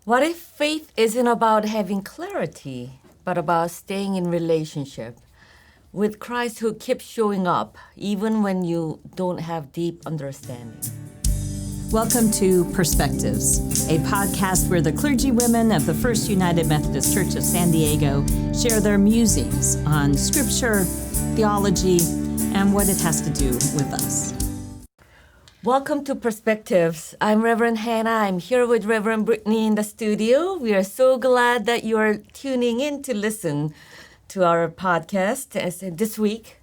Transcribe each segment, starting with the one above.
What if faith isn't about having clarity, but about staying in relationship with Christ who keeps showing up even when you don't have deep understanding? Welcome to Perspectives, a podcast where the clergy women of the First United Methodist Church of San Diego share their musings on scripture, theology, and what it has to do with us. Welcome to Perspectives. I'm Reverend Hannah. I'm here with Reverend Brittany in the studio. We are so glad that you are tuning in to listen to our podcast. As this week,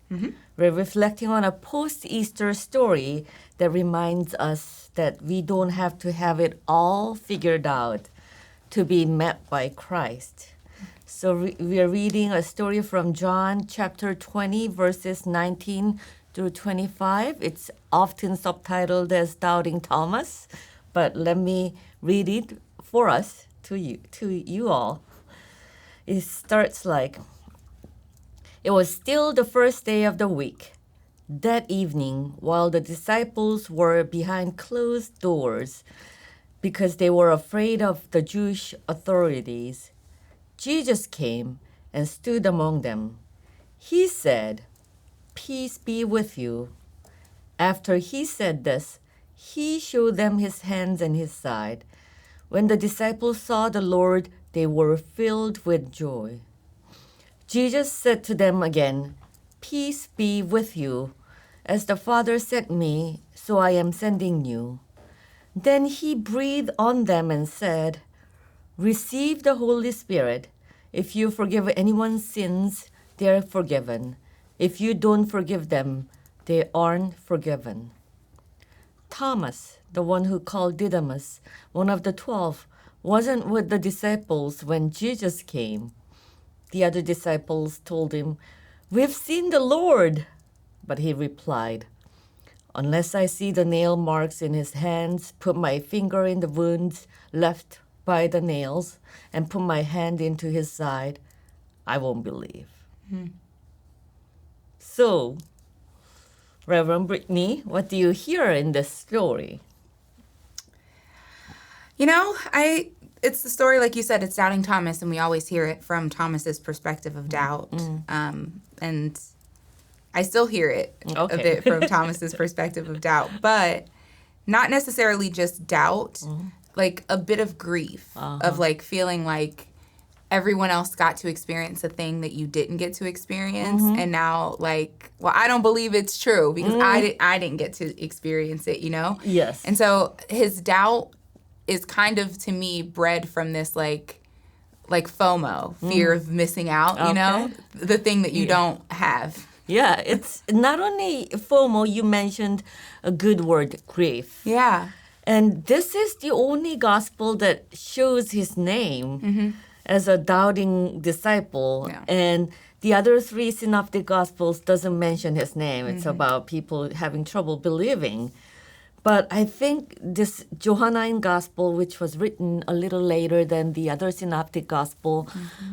we're reflecting on a post-Easter story that reminds us that we don't have to have it all figured out to be met by Christ. So we are reading a story from John chapter 20, verses 19 through 25. It's often subtitled as Doubting Thomas, but let me read it for us to you all. It starts like, "It was still the first day of the week. That evening, while the disciples were behind closed doors because they were afraid of the Jewish authorities, Jesus came and stood among them. He said, 'Peace be with you.' After he said this, he showed them his hands and his side. When the disciples saw the Lord, they were filled with joy. Jesus said to them again, 'Peace be with you. As the Father sent me, so I am sending you.' Then he breathed on them and said, 'Receive the Holy Spirit. If you forgive anyone's sins, they are forgiven. If you don't forgive them, they aren't forgiven.' Thomas, the one who called Didymus, one of the 12, wasn't with the disciples when Jesus came. The other disciples told him, 'We've seen the Lord.' But he replied, 'Unless I see the nail marks in his hands, put my finger in the wounds left by the nails, and put my hand into his side, I won't believe.'" So, Reverend Brittany, what do you hear in this story? It's the story, like you said, it's Doubting Thomas, and we always hear it from Thomas's perspective of doubt. And I still hear it a bit from Thomas's perspective of doubt, but not necessarily just doubt, like a bit of grief of like feeling like everyone else got to experience a thing that you didn't get to experience, and now like, well, I don't believe it's true because I didn't get to experience it, Yes. And so his doubt is kind of, to me, bred from this like FOMO, fear of missing out, the thing that you don't have. Yeah, it's not only FOMO, you mentioned a good word, grief. Yeah. And this is the only gospel that shows his name as a doubting disciple. Yeah. And the other three synoptic gospels doesn't mention his name. It's about people having trouble believing. But I think this Johannine gospel, which was written a little later than the other synoptic gospel,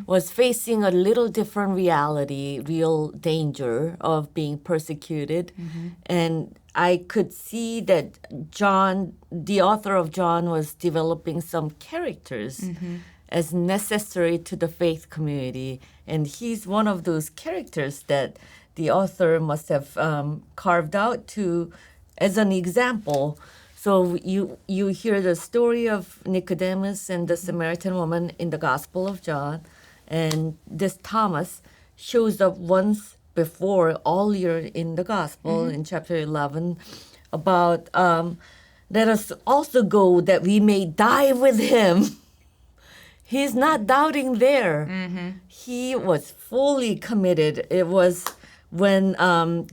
was facing a little different reality, real danger of being persecuted. And I could see that John, the author of John, was developing some characters as necessary to the faith community. And he's one of those characters that the author must have carved out to as an example. So you hear the story of Nicodemus and the Samaritan woman in the Gospel of John, and this Thomas shows up once before earlier in the Gospel in chapter 11 about let us also go that we may die with him. He's not doubting there. He was fully committed. It was when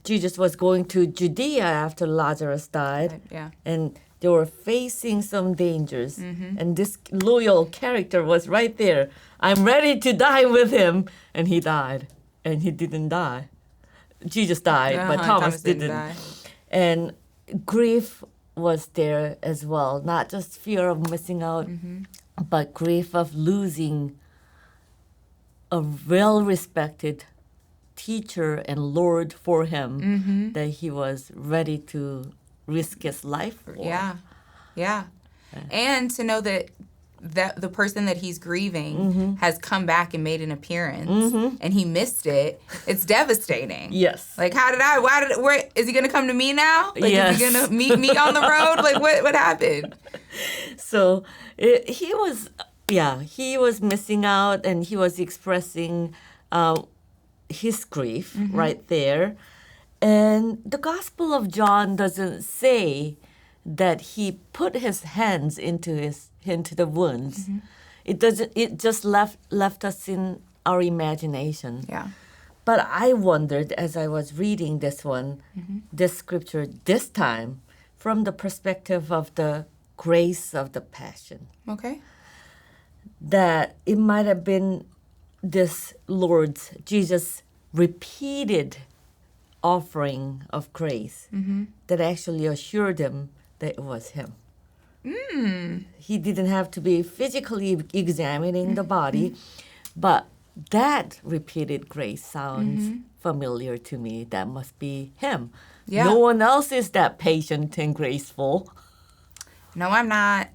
Jesus was going to Judea after Lazarus died, and they were facing some dangers, and this loyal character was right there. I'm ready to die with him, and he died, and he didn't die. Jesus died, but Thomas didn't. Die. And grief was there as well, not just fear of missing out, but grief of losing a well-respected teacher and Lord for him that he was ready to risk his life for. Yeah. And to know that that the person that he's grieving has come back and made an appearance and he missed it, it's devastating. Yes. Like, where is he going to come to me now? Like, yes. is he going to meet me on the road? Like, what happened? So he was missing out, and he was expressing his grief right there. And the Gospel of John doesn't say that he put his hands into the wounds. It just left us in our imagination. Yeah. But I wondered as I was reading this scripture this time, from the perspective of the grace of the passion. Okay. That it might have been Jesus' repeated offering of grace that actually assured him that it was him. He didn't have to be physically examining the body, but that repeated grace sounds familiar to me. That must be him. Yeah. No one else is that patient and graceful. No, I'm not.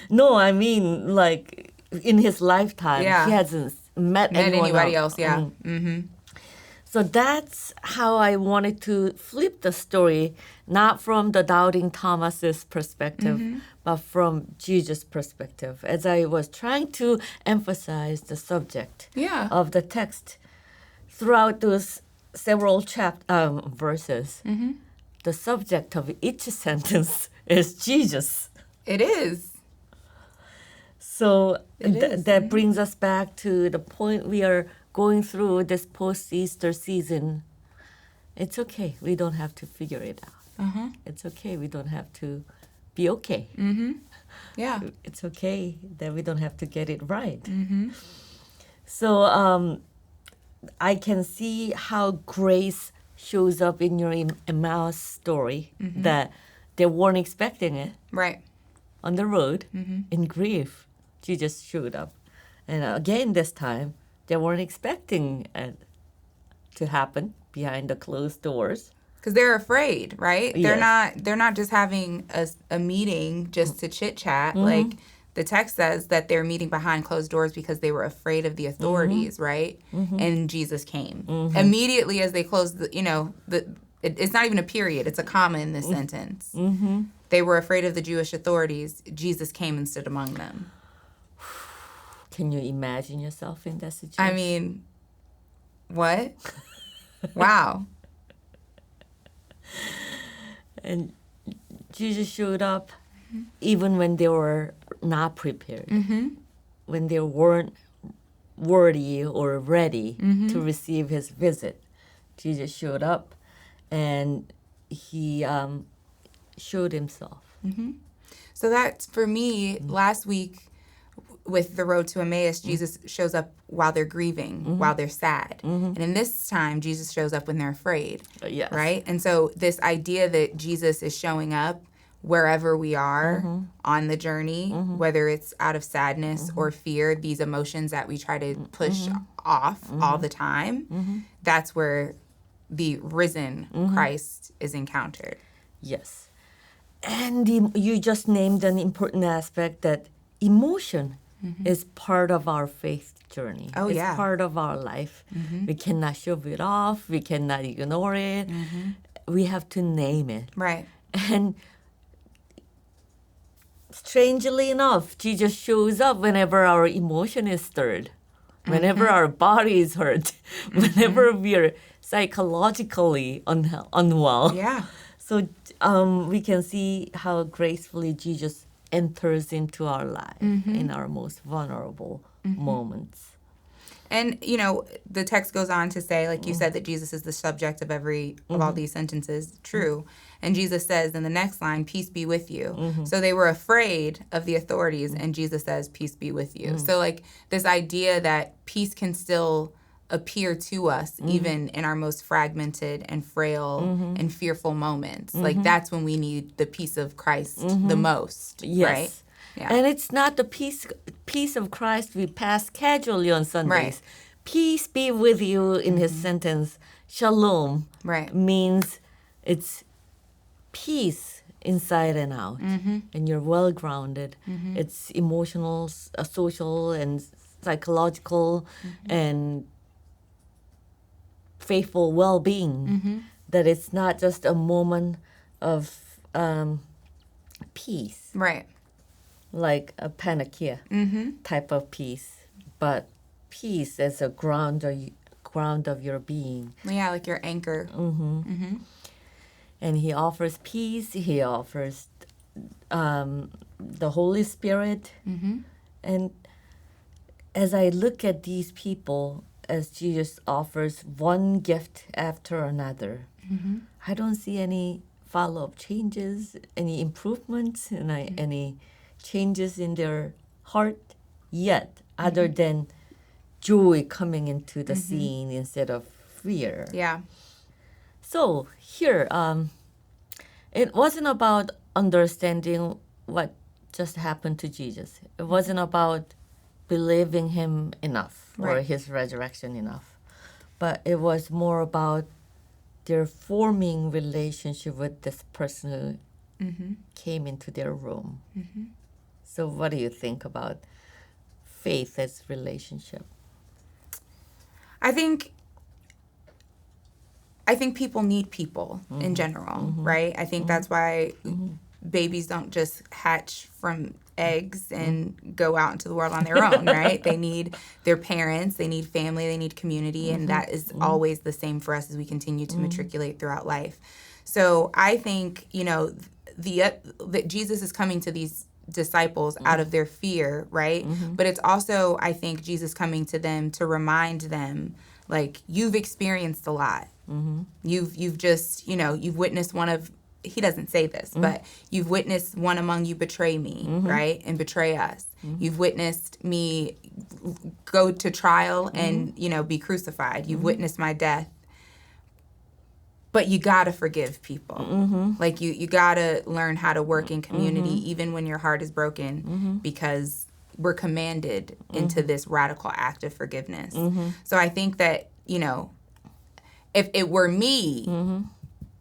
No, I mean, like, in his lifetime, he hasn't met anybody else. Yeah. So that's how I wanted to flip the story, not from the doubting Thomas's perspective, but from Jesus' perspective, as I was trying to emphasize the subject of the text. Throughout those several verses, the subject of each sentence is Jesus. It is. So that brings us back to the point we are going through this post-Easter season. It's okay. We don't have to figure it out. It's okay. We don't have to be okay. Yeah. It's okay that we don't have to get it right. So I can see how grace shows up in your Emmaus story, that they weren't expecting it. Right. On the road, in grief, Jesus showed up. And again this time, they weren't expecting it to happen behind the closed doors. Because they're afraid, right? Yes. They're not just having a meeting just to chit chat. Like the text says that they're meeting behind closed doors because they were afraid of the authorities, right? And Jesus came immediately as they closed. It's not even a period; it's a comma in this sentence. They were afraid of the Jewish authorities. Jesus came and stood among them. Can you imagine yourself in that situation? I mean, what? Wow. And Jesus showed up even when they were not prepared, when they weren't worthy or ready to receive his visit. Jesus showed up and he showed himself. So that's, for me, last week with the road to Emmaus, Jesus shows up while they're grieving, while they're sad. And in this time, Jesus shows up when they're afraid, Yes. right? And so this idea that Jesus is showing up wherever we are on the journey, whether it's out of sadness or fear, these emotions that we try to push off all the time, that's where the risen Christ is encountered. Yes. And you just named an important aspect, that emotion is part of our faith journey. Oh, it's yeah. part of our life. We cannot shove it off. We cannot ignore it. We have to name it. Right. And strangely enough, Jesus shows up whenever our emotion is stirred, whenever our body is hurt, whenever we are psychologically unwell. Yeah. So we can see how gracefully Jesus enters into our life in our most vulnerable moments. And, the text goes on to say, like you said, that Jesus is the subject of of all these sentences. True. And Jesus says in the next line, peace be with you. So they were afraid of the authorities, and Jesus says, peace be with you. So, like, this idea that peace can still appear to us even in our most fragmented and frail and fearful moments. Like, that's when we need the peace of Christ the most, right? Yeah. And it's not the peace of Christ we pass casually on Sundays. Right. Peace be with you in his sentence. Shalom Right. means it's peace inside and out, and you're well grounded. It's emotional, social, and psychological, and faithful well-being. That it's not just a moment of peace, Right. like a panacea type of peace, but peace as a ground of your being. Yeah, like your anchor. And he offers peace. He offers the Holy Spirit. And as I look at these people, as Jesus offers one gift after another, I don't see any follow-up changes, any improvements, and any changes in their heart yet, other than joy coming into the scene instead of fear. Yeah. So here, it wasn't about understanding what just happened to Jesus. It wasn't about believing him enough or Right. his resurrection enough. But it was more about their forming relationship with this person who came into their room. So what do you think about faith as relationship? I think people need people in general, right? I think that's why babies don't just hatch from eggs and go out into the world on their own, right? They need their parents, they need family, they need community, and that is always the same for us as we continue to matriculate throughout life. So I think, that Jesus is coming to these disciples out of their fear, right? But it's also, I think, Jesus coming to them to remind them, like, you've experienced a lot. You've just, you've witnessed one of, he doesn't say this, but you've witnessed one among you betray me, right? And betray us. You've witnessed me go to trial and, be crucified. You've witnessed my death. But you got to forgive people. Like, you got to learn how to work in community, even when your heart is broken, because we're commanded into this radical act of forgiveness. So I think that, if it were me,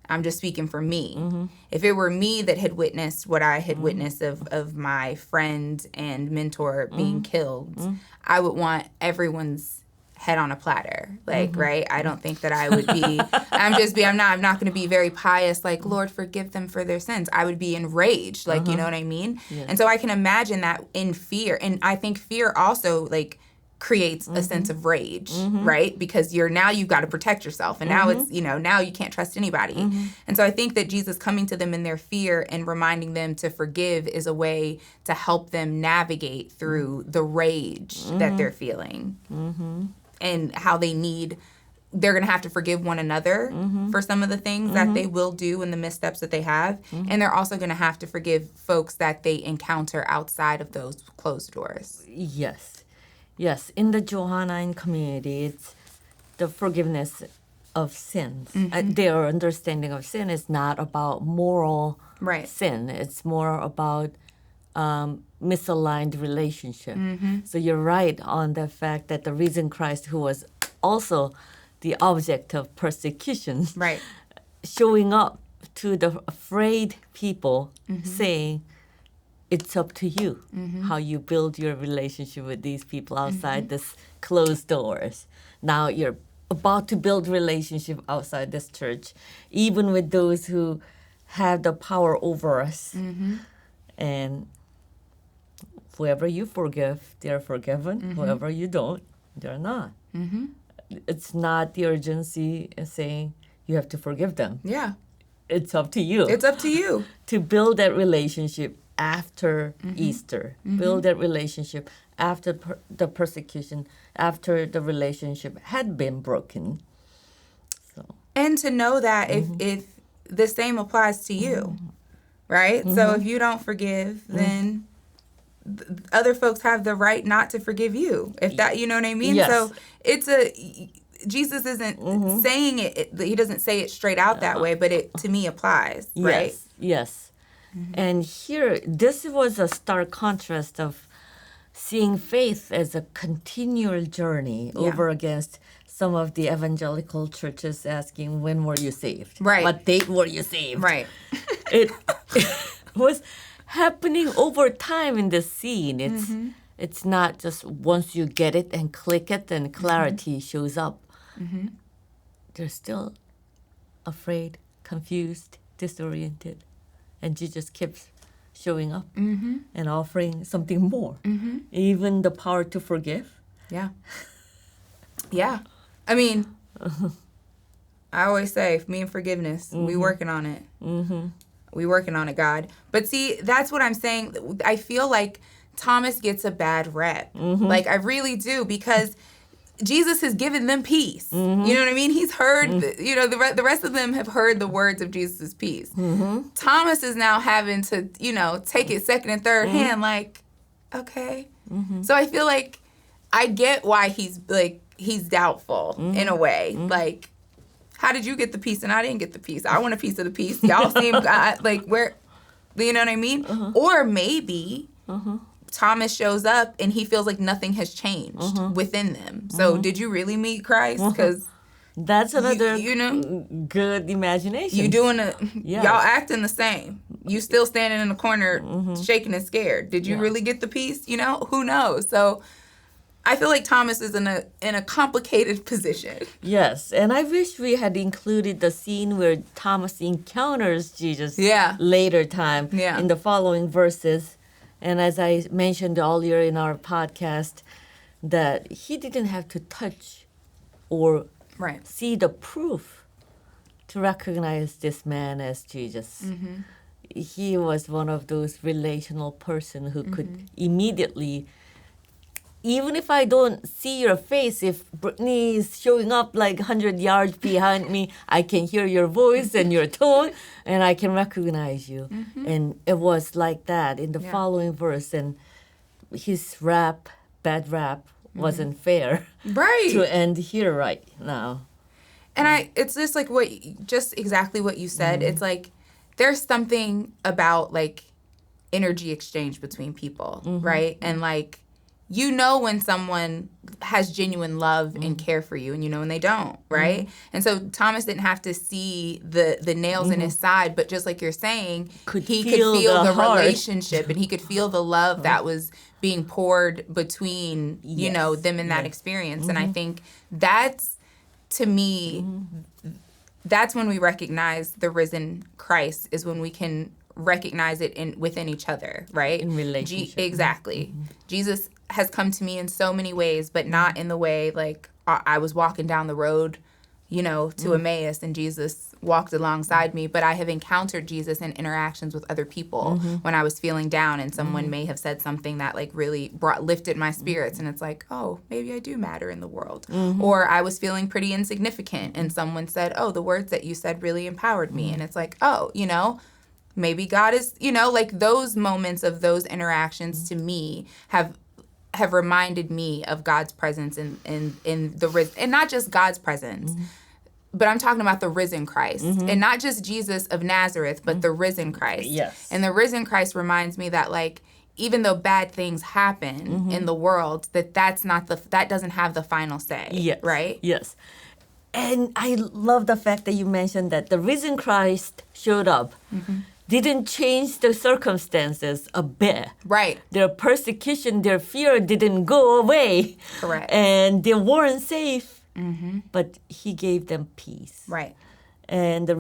I'm just speaking for me. If it were me that had witnessed what I had witnessed of my friend and mentor being killed, I would want everyone's head on a platter, like, right? I don't think that I would be, I'm not going to be very pious, like, Lord, forgive them for their sins. I would be enraged, like, you know what I mean? Yeah. And so I can imagine that in fear. And I think fear also, like, creates a sense of rage, right? Because you've got to protect yourself. And now it's, now you can't trust anybody. And so I think that Jesus coming to them in their fear and reminding them to forgive is a way to help them navigate through the rage that they're feeling. And how they're going to have to forgive one another for some of the things that they will do in the missteps that they have. And they're also going to have to forgive folks that they encounter outside of those closed doors. Yes. In the Johannine community, it's the forgiveness of sins. Their understanding of sin is not about moral sin. It's more about misaligned relationship. So you're right on the fact that the risen Christ, who was also the object of persecution, showing up to the afraid people, saying, it's up to you how you build your relationship with these people outside this closed doors. Now you're about to build relationship outside this church, even with those who have the power over us. And whoever you forgive, they're forgiven. Whoever you don't, they're not. It's not the urgency of saying you have to forgive them. Yeah. It's up to you. It's up to you. To build that relationship after Easter. Build that relationship after the persecution, after the relationship had been broken. So. And to know that if the same applies to you, right? So if you don't forgive, then other folks have the right not to forgive you. If that, you know what I mean? Yes. So Jesus isn't saying it, he doesn't say it straight out that way, but it, to me, applies, right? Yes. And here, this was a stark contrast of seeing faith as a continual journey over against some of the evangelical churches asking, when were you saved? Right. What date were you saved? Right. was happening over time in the scene. It's not just once you get it and click it and clarity shows up. They're still afraid, confused, disoriented. And Jesus keeps showing up and offering something more. Even the power to forgive. Yeah. Yeah. I mean, I always say, me and forgiveness, we working on it. We working on it, God. But see, that's what I'm saying. I feel like Thomas gets a bad rep. Like, I really do, because Jesus has given them peace. You know what I mean? He's heard, the rest of them have heard the words of Jesus' peace. Thomas is now having to, take it second and third hand, like, okay. So I feel like I get why he's doubtful in a way. Like, how did you get the peace and I didn't get the peace? I want a piece of the peace. Y'all seem, like, where, you know what I mean? Or maybe Thomas shows up and he feels like nothing has changed within them. So did you really meet Christ? Because that's another good imagination. You doing y'all acting the same. You still standing in the corner shaking and scared. Did you really get the peace? Who knows? So I feel like Thomas is in a complicated position. Yes, and I wish we had included the scene where Thomas encounters Jesus later time in the following verses. And as I mentioned earlier in our podcast, that he didn't have to touch or see the proof to recognize this man as Jesus. He was one of those relational person who could immediately, even if I don't see your face, if Brittany is showing up like 100 yards behind me, I can hear your voice and your tone, and I can recognize you. And it was like that in the following verse. And his bad rap, wasn't fair to end here right now. And it's just like exactly what you said. It's like there's something about like energy exchange between people, right? And like, when someone has genuine love and care for you, and when they don't, right? And so Thomas didn't have to see the nails in his side, but just like you're saying, he could feel the relationship and he could feel the love that was being poured between, them in that experience. And I think that's, to me, that's when we recognize the risen Christ, is when we can recognize it within each other, right? In relationship. Exactly. Jesus has come to me in so many ways, but not in the way like I was walking down the road, to Emmaus and Jesus walked alongside me. But I have encountered Jesus in interactions with other people when I was feeling down and someone may have said something that like really lifted my spirits. And it's like, oh, maybe I do matter in the world. Or I was feeling pretty insignificant and someone said, oh, the words that you said really empowered me. And it's like, oh, maybe God is, like those moments of those interactions to me have reminded me of God's presence in the risen, and not just God's presence, but I'm talking about the risen Christ, and not just Jesus of Nazareth, but the risen Christ. Yes. And the risen Christ reminds me that like, even though bad things happen in the world, that doesn't have the final say. Yes. Right? Yes. And I love the fact that you mentioned that the risen Christ showed up. Didn't change the circumstances a bit. Right. Their persecution, their fear didn't go away. Correct. And they weren't safe, but he gave them peace. Right. And when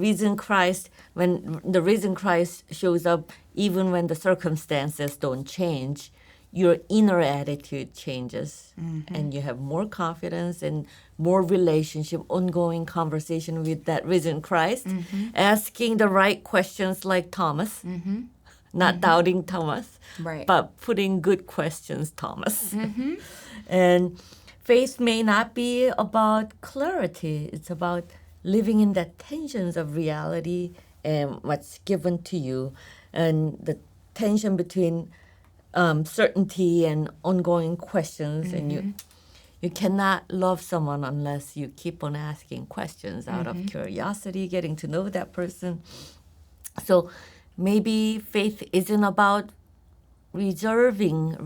the risen Christ shows up, even when the circumstances don't change, your inner attitude changes. And you have more confidence and more relationship, ongoing conversation with that risen Christ, asking the right questions like Thomas, not doubting Thomas, but putting good questions, Thomas. And faith may not be about clarity. It's about living in the tensions of reality and what's given to you, and the tension between certainty and ongoing questions. And you cannot love someone unless you keep on asking questions out of curiosity, getting to know that person. So maybe faith isn't about resolving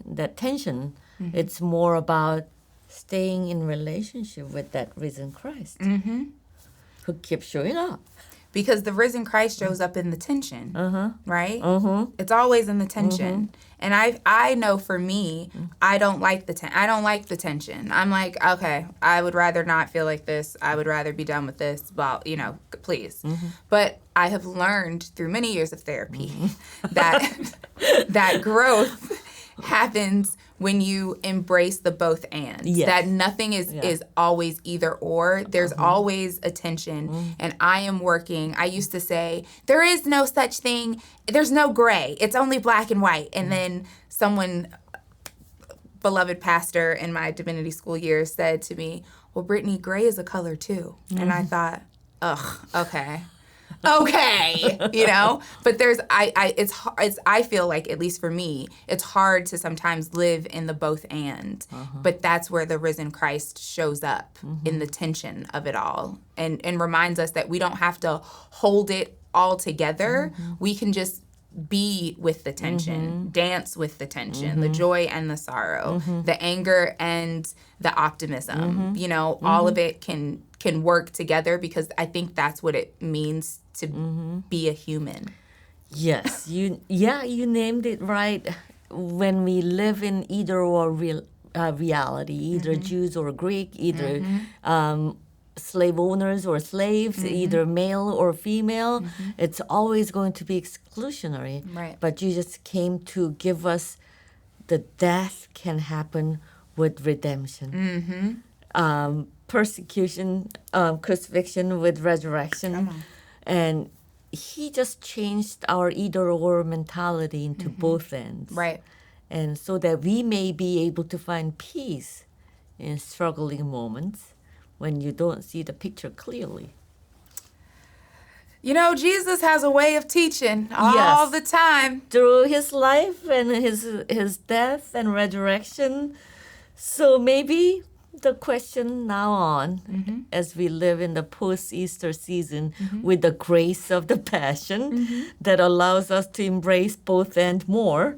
that tension. It's more about staying in relationship with that risen Christ who keeps showing up. Because the risen Christ shows up in the tension, right? It's always in the tension. And I know for me, I don't like the tension. I'm like, okay, I would rather not feel like this. I would rather be done with this. Well, please. But I have learned through many years of therapy that growth happens when you embrace the both and. Yes. That nothing is always either or. There's always a tension. And I am working. I used to say, there is no such thing. There's no gray. It's only black and white. And then someone, beloved pastor in my divinity school years, said to me, well, Brittany, gray is a color too. And I thought, okay. But I feel like, at least for me, it's hard to sometimes live in the both and, but that's where the risen Christ shows up in the tension of it all and reminds us that we don't have to hold it all together. We can just be with the tension, dance with the tension, the joy and the sorrow, the anger and the optimism, all of it can work together, because I think that's what it means to be a human. Yes, you named it right. When we live in either or reality, either Jews or Greek, either slave owners or slaves, either male or female, it's always going to be exclusionary. Right. But Jesus came to give us the death can happen with redemption. Persecution, crucifixion with resurrection. And he just changed our either-or mentality into both ends. Right. And so that we may be able to find peace in struggling moments when you don't see the picture clearly. Jesus has a way of teaching all the time. Through his life and his death and resurrection. So maybe the question now on, as we live in the post-Easter season with the grace of the Passion that allows us to embrace both and more,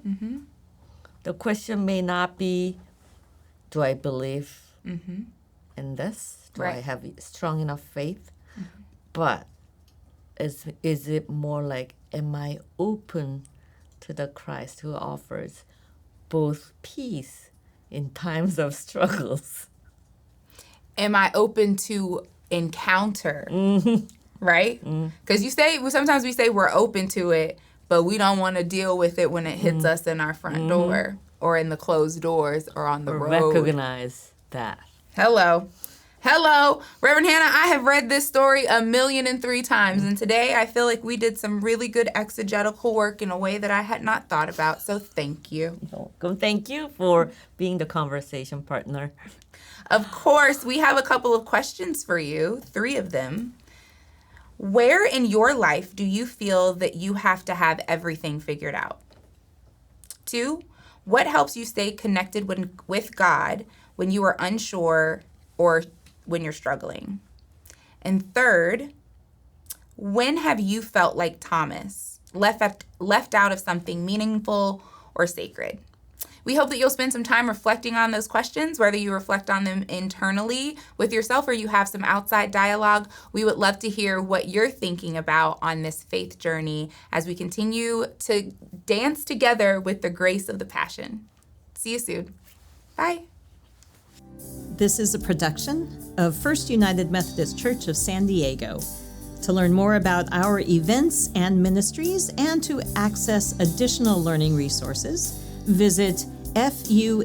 the question may not be, do I believe in this? Do I have strong enough faith? But is it more like, am I open to the Christ who offers both peace in times of struggles? Am I open to encounter, right? Because sometimes we say we're open to it, but we don't want to deal with it when it hits us in our front door or in the closed doors or on the road. Recognize that. Hello, Reverend Hannah, I have read this story 1,000,003 times, and today I feel like we did some really good exegetical work in a way that I had not thought about, so thank you. Welcome. Thank you for being the conversation partner. Of course, we have a couple of questions for you, 3 of them. Where in your life do you feel that you have to have everything figured out? 2, what helps you stay connected with God when you are unsure or when you're struggling? And 3rd, when have you felt like Thomas, left out of something meaningful or sacred? We hope that you'll spend some time reflecting on those questions, whether you reflect on them internally with yourself or you have some outside dialogue. We would love to hear what you're thinking about on this faith journey as we continue to dance together with the grace of the Passion. See you soon. Bye. This is a production of First United Methodist Church of San Diego. To learn more about our events and ministries and to access additional learning resources, visit FUMCSD.org.